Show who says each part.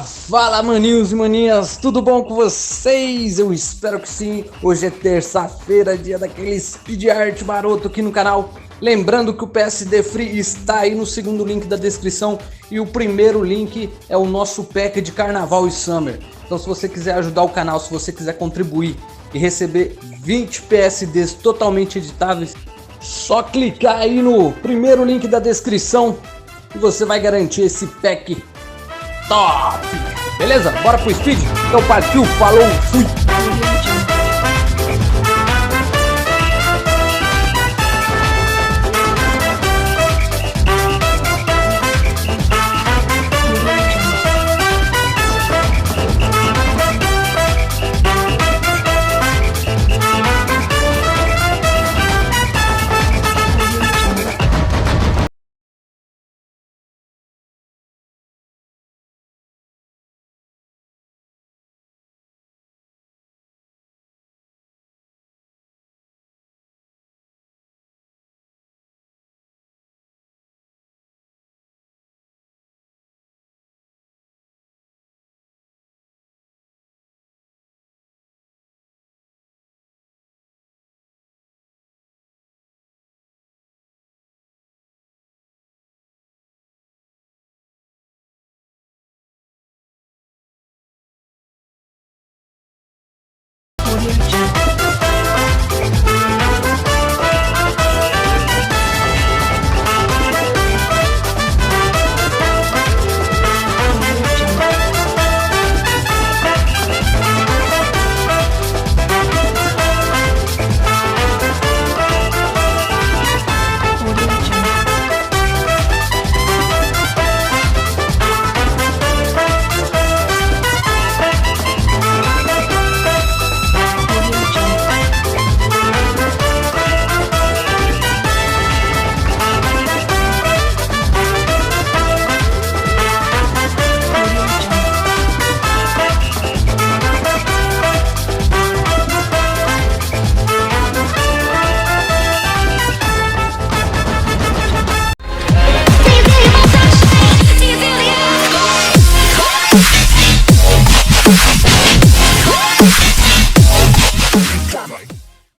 Speaker 1: Fala maninhos e maninhas, tudo bom com vocês? Eu espero que sim. Hoje é terça-feira, dia daquele speed art maroto aqui no canal. Lembrando que o PSD Free está aí no segundo link da descrição e o primeiro link é o nosso pack de Carnaval e Summer. Então se você quiser ajudar o canal, se você quiser contribuir e receber 20 PSDs totalmente editáveis, só clicar aí no primeiro link da descrição e você vai garantir esse pack top! Beleza? Bora pro speed? Então partiu, falou, fui!